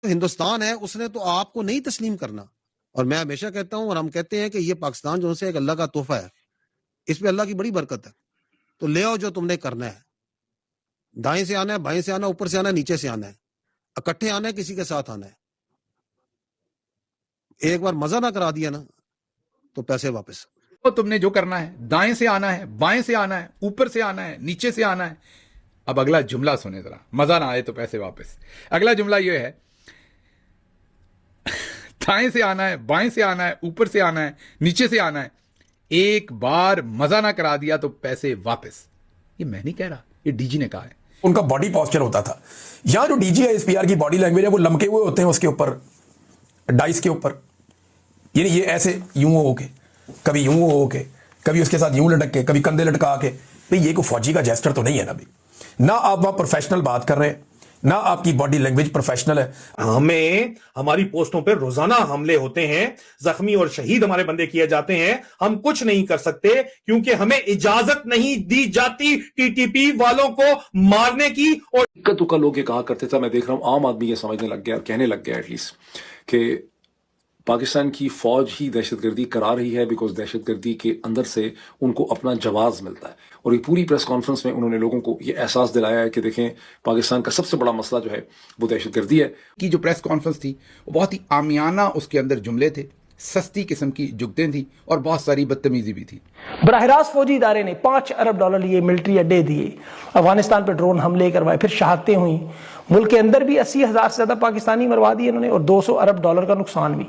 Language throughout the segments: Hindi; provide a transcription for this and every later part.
तो हिंदुस्तान है उसने तो आपको नहीं तस्लीम करना। और मैं हमेशा कहता हूं और हम कहते हैं कि ये पाकिस्तान जो है एक अल्लाह का तोहफा है, इस पे अल्लाह की बड़ी बरकत है। तो ले आओ जो तुमने करना है, दाएं से आना है, बाएं से आना है, ऊपर से आना है, नीचे से आना है, इकट्ठे आना है, किसी के साथ आना है। एक बार मजा ना करा दिया ना तो पैसे वापस। तो तुमने जो करना है, दाएं से आना है, बाएं से आना है, ऊपर से आना है, नीचे से आना है। अब अगला जुमला सुने जरा, मजा ना आए तो पैसे वापस। अगला जुमला यह है, दाएं से आना है, बाएं से आना है, ऊपर से आना है, नीचे से आना है। एक बार मजा ना करा दिया तो पैसे वापस। ये मैं नहीं कह रहा, ये डीजी ने कहा है। उनका बॉडी पॉस्चर होता था। यहां जो डीजी है एसपीआर की बॉडी लैंग्वेज है वो लमके हुए होते हैं उसके ऊपर, डाइस के ऊपर, यानी ये ऐसे यूं हो के, कभी यूं हो के, कभी उसके साथ यूं लटक के, कभी कंधे लटका के। भाई ये कोई फौजी का जेस्टर तो नहीं है ना भाई। ना आप वहां प्रोफेशनल बात कर रहे हैं, ना आपकी बॉडी लैंग्वेज प्रोफेशनल है। हमें हमारी पोस्टों पे रोजाना हमले होते हैं, जख्मी और शहीद हमारे बंदे किए जाते हैं। हम कुछ नहीं कर सकते क्योंकि हमें इजाजत नहीं दी जाती टीटीपी वालों को मारने की। और इक्का दुक्का लोग ये कहा करते थे, मैं देख रहा हूं आम आदमी ये समझने लग गया, कहने लग गया एटलीस्ट, कि पाकिस्तान की फौज ही दहशतगर्दी करा रही है बिकॉज दहशतगर्दी के अंदर से उनको अपना जवाब मिलता है। और ये पूरी प्रेस कॉन्फ्रेंस में उन्होंने लोगों को ये एहसास दिलाया है कि देखें पाकिस्तान का सबसे बड़ा मसला जो है वो दहशतगर्दी है। की जो प्रेस कॉन्फ्रेंस थी वो बहुत ही आमियाना, उसके अंदर जुमले थे, सस्ती किस्म की जुगतें थी और बहुत सारी बदतमीजी भी थी। बराहरास्त फौजी इदारे ने $5 अरब लिए, मिलिट्री अड्डे दिए, अफगानिस्तान पर ड्रोन हमले करवाए, फिर शहादतें हुई। मुल्क के अंदर भी 80,000 से ज्यादा पाकिस्तानी मरवा दिए इन्होंने और $200 अरब का नुकसान भी।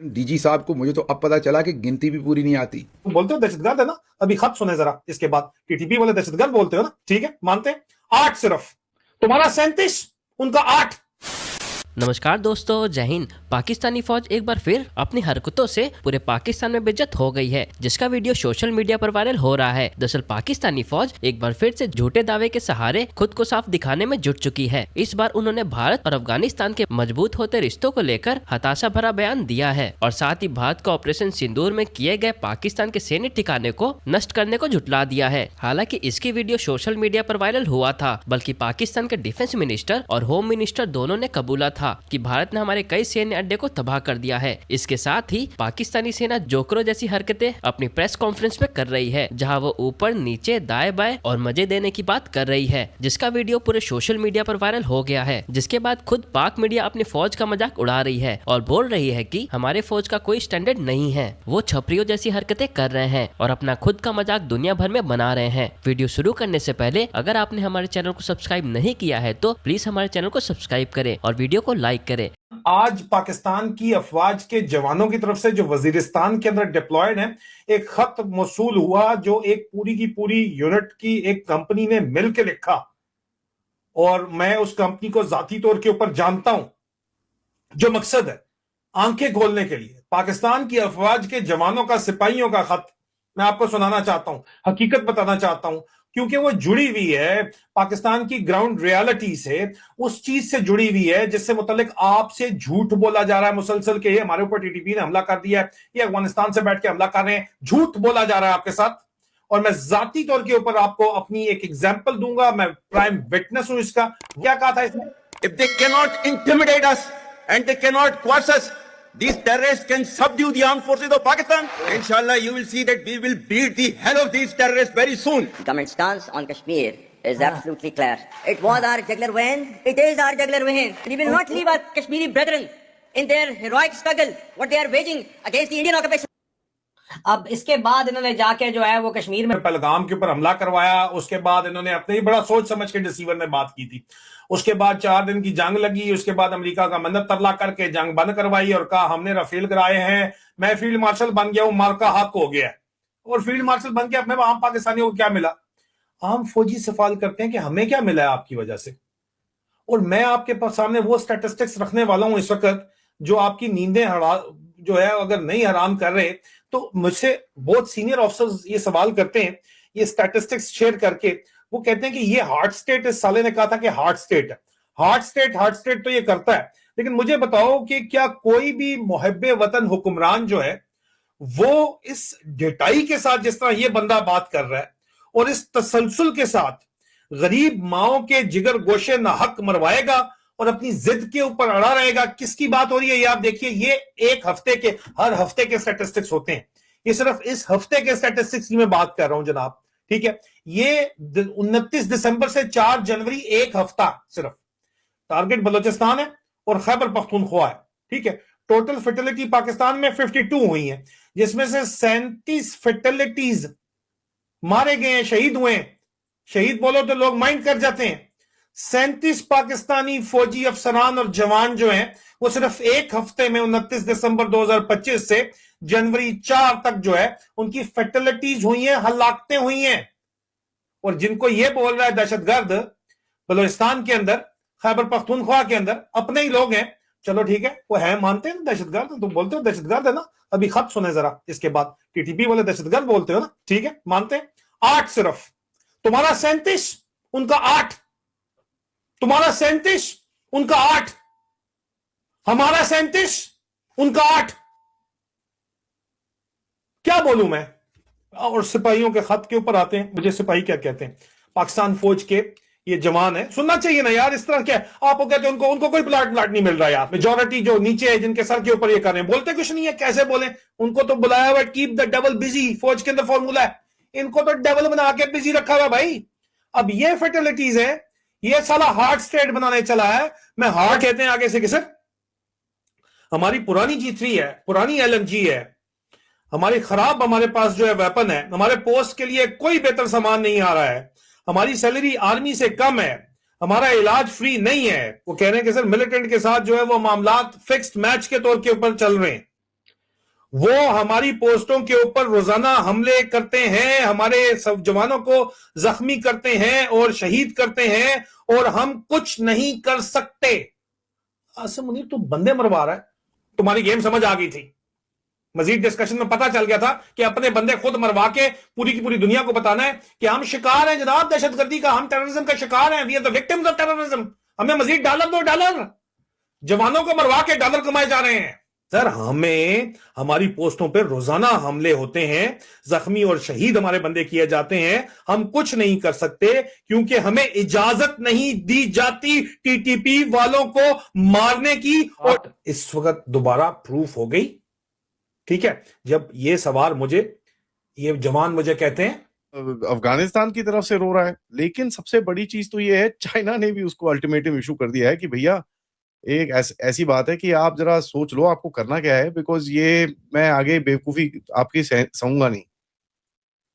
डीजी साहब को मुझे तो अब पता चला कि गिनती भी पूरी नहीं आती। बोलते हो दहशतगर्द है ना, अभी खत सुने जरा, इसके बाद टीटीपी वाले दहशतगर्द बोलते हो ना, ठीक है मानते हैं। 8 सिर्फ, तुम्हारा 37, उनका 8। नमस्कार दोस्तों, जय हिंद। पाकिस्तानी फौज एक बार फिर अपनी हरकतों से पूरे पाकिस्तान में बेइज्जत हो गई है, जिसका वीडियो सोशल मीडिया पर वायरल हो रहा है। दरअसल पाकिस्तानी फौज एक बार फिर से झूठे दावे के सहारे खुद को साफ दिखाने में जुट चुकी है। इस बार उन्होंने भारत और अफगानिस्तान के मजबूत होते रिश्तों को लेकर हताशा भरा बयान दिया है और साथ ही भारत को ऑपरेशन सिंदूर में किए गए पाकिस्तान के सैन्य ठिकाने को नष्ट करने को झुठला दिया है। हालांकि इसकी वीडियो सोशल मीडिया पर वायरल हुआ था, बल्कि पाकिस्तान के डिफेंस मिनिस्टर और होम मिनिस्टर दोनों ने कबूला था कि भारत ने हमारे कई सैन्य अड्डे को तबाह कर दिया है। इसके साथ ही पाकिस्तानी सेना जोकरों जैसी हरकतें अपनी प्रेस कॉन्फ्रेंस में कर रही है, जहां वो ऊपर नीचे दाएं बाएं और मजे देने की बात कर रही है, जिसका वीडियो पूरे सोशल मीडिया पर वायरल हो गया है। जिसके बाद खुद पाक मीडिया अपनी फौज का मजाक उड़ा रही है और बोल रही है कि हमारे फौज का कोई स्टैंडर्ड नहीं है, वो छपरियों जैसी हरकतें कर रहे हैं और अपना खुद का मजाक दुनिया भर में बना रहे हैं। वीडियो शुरू करने से पहले अगर आपने हमारे चैनल को सब्सक्राइब नहीं किया है तो प्लीज हमारे चैनल को सब्सक्राइब करें और वीडियो को लाइक करें। आज पाकिस्तान की अफवाज के जवानों की तरफ से जो वजीरिस्तान के अंदर डिप्लॉयड है, एक खत मौसूल हुआ जो एक पूरी की पूरी यूनिट की एक कंपनी ने मिलकर लिखा, और मैं उस कंपनी को जाती तौर के ऊपर जानता हूं। जो मकसद है आंखें खोलने के लिए पाकिस्तान की अफवाज के जवानों का, सिपाहियों का खत मैं आपको सुनाना चाहता हूं, हकीकत बताना चाहता हूं, क्योंकि वो जुड़ी हुई है पाकिस्तान की ग्राउंड रियलिटी से, उस चीज से जुड़ी हुई है जिससे मुतालिक आपसे झूठ बोला जा रहा है मुसलसल के। हमारे ऊपर टीटीपी ने हमला कर दिया है, ये अफगानिस्तान से बैठ के हमला कर रहे हैं, झूठ बोला जा रहा है आपके साथ। और मैं जाती तौर के ऊपर आपको अपनी एक एग्जाम्पल दूंगा, मैं प्राइम विटनेस हूं इसका। क्या कहा था इसने? If they can not intimidate us and they can not quash us, these terrorists can subdue the armed forces of Pakistan. Inshallah, you will see that we will beat the hell of these terrorists very soon. The government stance on Kashmir is absolutely clear. It was our jugular vein. It is our jugular vein. We will not leave our Kashmiri brethren in their heroic struggle, what they are waging against the Indian occupation. अब इसके बाद इन्होंने जाके जो है वो कश्मीर में पहलगाम के ऊपर हमला करवाया। उसके बाद इन्होंने अपने ही बड़ा सोच समझ के डिसीवर में बात की थी। उसके बाद 4 दिन की जंग लगी। उसके बाद अमेरिका का मन्नत तरला करके जंग बंद करवाई और कहा हमने राफेल कराए हैं, मैं फील्ड मार्शल बन गया हूं, मार्का हक हो गया। और फील्ड मार्शल बन के अपने आम पाकिस्तानियों को क्या मिला? आम फौजी सवाल करते हैं कि हमें क्या मिला है आपकी वजह से। और मैं आपके सामने वो स्टैटिस्टिक्स रखने वाला हूं इस वक्त जो आपकी नींदें जो है अगर नहीं हराम कर रहे, तो मुझसे बहुत सीनियर ऑफिसर्स ये सवाल करते हैं, ये स्टैटिस्टिक्स शेयर करके वो कहते हैं कि ये हार्ट स्टेट, इस साले ने कहा था कि हार्ट स्टेट है, हार्ट स्टेट तो ये करता है। लेकिन मुझे बताओ कि क्या कोई भी मुहब्बे वतन हुक्मरान जो है वो इस ढिठाई के साथ जिस तरह ये बंदा बात कर रहा है और इस तसलसल के साथ गरीब माओं के जिगर गोशे ना हक मरवाएगा और अपनी जिद के ऊपर अड़ा रहेगा। किसकी बात हो रही है ये आप देखिए, ये एक हफ्ते के, हर हफ्ते के स्टैटिस्टिक्स होते हैं, ये सिर्फ इस हफ्ते के स्टैटिस्टिक्स की मैं बात कर रहा हूं जनाब, ठीक है। ये 29 दिसंबर से 4 जनवरी एक हफ्ता सिर्फ। टारगेट बलोचिस्तान है और खैबर पख्तूनख्वा है, ठीक है। टोटल फर्टिलिटी पाकिस्तान में 52 हुई है, जिसमें से 37 फर्टिलिटीज मारे गए हैं, शहीद हुए हैं। शहीद बोलो तो लोग माइंड कर जाते हैं। 37 पाकिस्तानी फौजी अफसरान और जवान जो हैं वो सिर्फ एक हफ्ते में 29 दिसंबर 2025 से जनवरी 4 तक जो है उनकी फर्टिलिटीज हुई हैं, हलाकतें हुई हैं। और जिनको ये बोल रहा है दहशतगर्द, बलूचिस्तान के अंदर, खैबर पख्तूनख्वा के अंदर अपने ही लोग हैं, चलो ठीक है, वो है, मानते हैं दहशतगर्द, तुम बोलते हो दहशतगर्द है ना, अभी खत सुने जरा इसके बाद, टीटीपी वाले दहशतगर्द बोलते हो ना, ठीक है, मानते हैं। 8 सिर्फ, तुम्हारा 37, उनका 8, तुम्हारा 37, उनका 8, हमारा 37, उनका 8। क्या बोलूं मैं। और सिपाहियों के खत के ऊपर आते हैं, मुझे सिपाही क्या कहते हैं, पाकिस्तान फौज के ये जवान है, सुनना चाहिए ना यार, इस तरह क्या आप कहते हैं उनको कोई प्लाट नहीं मिल रहा यार। मेजॉरिटी जो नीचे है, जिनके सर के ऊपर ये कर रहे हैं, बोलते कुछ नहीं है, कैसे बोले, उनको तो बुलाया हुआ कीप द डेविल बिजी, फौज के अंदर फॉर्मूला है, इनको तो डेविल बना के बिजी रखा हुआ भाई। अब ये फर्टिलिटीज है, ये साला हार्ट स्टेट बनाने चला है। मैं हार्ट कहते हैं आगे से कि सर हमारी पुरानी G3 है, पुरानी LMG है, हमारी खराब, हमारे पास जो है वेपन है, हमारे पोस्ट के लिए कोई बेहतर सामान नहीं आ रहा है, हमारी सैलरी आर्मी से कम है, हमारा इलाज फ्री नहीं है। वो कह रहे हैं कि सर मिलिटेंट के साथ जो है वो मामलात फिक्स्ड मैच के तौर के ऊपर चल रहे हैं, वो हमारी पोस्टों के ऊपर रोजाना हमले करते हैं, हमारे सब जवानों को जख्मी करते हैं और शहीद करते हैं, और हम कुछ नहीं कर सकते। आसिम मुनीर तू बंदे मरवा रहा है, तुम्हारी गेम समझ आ गई थी। मजीद डिस्कशन में पता चल गया था कि अपने बंदे खुद मरवा के पूरी की पूरी दुनिया को बताना है कि हम शिकार हैं जनाब दहशतगर्दी का, हम टेररिज्म का शिकार हैं, we are the victims of terrorism, हमें मजीद डॉलर दो, डॉलर, जवानों को मरवा के डॉलर कमाए जा रहे हैं। सर हमें, हमारी पोस्टों पर रोजाना हमले होते हैं, जख्मी और शहीद हमारे बंदे किए जाते हैं, हम कुछ नहीं कर सकते क्योंकि हमें इजाजत नहीं दी जाती टीटीपी वालों को मारने की। और इस वक्त दोबारा प्रूफ हो गई, ठीक है। जब ये सवाल मुझे, ये जवान मुझे कहते हैं अफगानिस्तान की तरफ से रो रहा है, लेकिन सबसे बड़ी चीज तो ये है, चाइना ने भी उसको अल्टीमेटम इशू कर दिया है कि भैया एक ऐसी बात है कि आप जरा सोच लो आपको करना क्या है, बिकॉज ये मैं आगे बेवकूफी आपकी सहूंगा नहीं,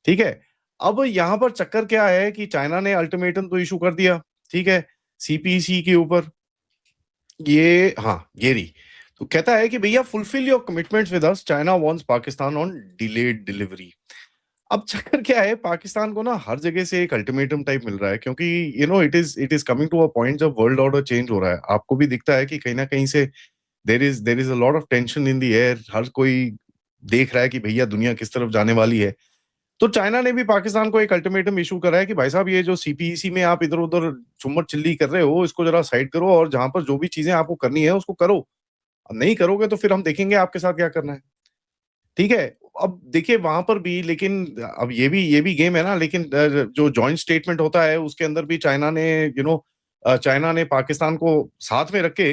ठीक है। अब यहाँ पर चक्कर क्या है कि चाइना ने अल्टीमेटम तो इशू कर दिया, ठीक है, CPEC के ऊपर, ये हाँ ये रही, तो कहता है कि भैया fulfil your commitments with us, China wants Pakistan on delayed delivery. अब चक्कर क्या है, पाकिस्तान को ना हर जगह से एक अल्टीमेटम टाइप मिल रहा है, क्योंकि you know it is coming to a point जब वर्ल्ड ऑर्डर चेंज हो रहा है। आपको भी दिखता है कि कहीं ना कहीं से there is a lot of tension in the air, हर कोई देख रहा है कि भैया दुनिया किस तरफ जाने वाली है। तो चाइना ने भी पाकिस्तान को एक अल्टीमेटम इशू करा है कि भाई साहब ये जो CPEC में आप इधर उधर चुम्मट चिल्ली कर रहे हो, इसको जरा साइड करो, और जहां पर जो भी चीजें आपको करनी है उसको करो, नहीं करोगे तो फिर हम देखेंगे आपके साथ क्या करना है, ठीक है। अब देखिए वहां पर भी, लेकिन अब ये भी गेम है ना, लेकिन जो जॉइंट स्टेटमेंट होता है उसके अंदर भी चाइना ने चाइना ने पाकिस्तान को साथ में रख के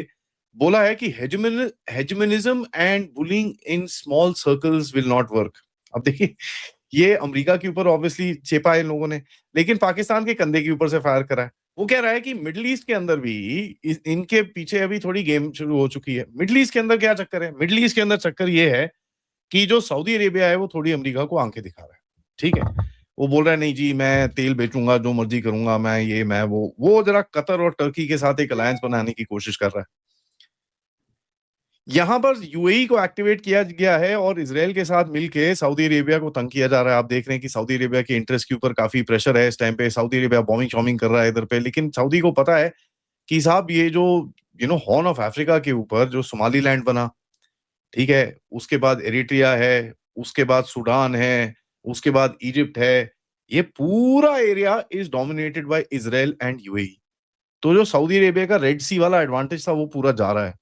बोला है कि hegemonism and bullying in small circles will not work. अब देखिए ये अमेरिका के ऊपर ऑब्वियसली चेपा है इन लोगों ने, लेकिन पाकिस्तान के कंधे के ऊपर से फायर करा है। वो कह रहा है कि मिडिल ईस्ट के अंदर भी इनके पीछे अभी थोड़ी गेम शुरू हो चुकी है। मिडिल ईस्ट के अंदर क्या चक्कर है, मिडिल ईस्ट के अंदर चक्कर ये है कि जो सऊदी अरेबिया है वो थोड़ी अमेरिका को आंखें दिखा रहा है, ठीक है। वो बोल रहा है नहीं जी मैं तेल बेचूंगा, जो मर्जी करूंगा, मैं ये मैं वो जरा कतर और टर्की के साथ एक अलायंस बनाने की कोशिश कर रहा है। यहां पर UAE को एक्टिवेट किया गया है और इजराइल के साथ मिलके सऊदी अरेबिया को तंग किया जा रहा है। आप देख रहे हैं कि सऊदी अरेबिया के इंटरेस्ट के ऊपर काफी प्रेशर है इस टाइम पे, सऊदी अरेबिया बॉम्बिंग शॉमिंग कर रहा है इधर पे, लेकिन सऊदी को पता है कि साहब ये जो हॉर्न ऑफ अफ्रीका के ऊपर जो सोमालीलैंड बना, ठीक है, उसके बाद एरिट्रिया है, उसके बाद सूडान है, उसके बाद इजिप्ट है, ये पूरा area is dominated by Israel and UAE। तो जो सऊदी अरेबिया का रेड सी वाला एडवांटेज था वो पूरा जा रहा है।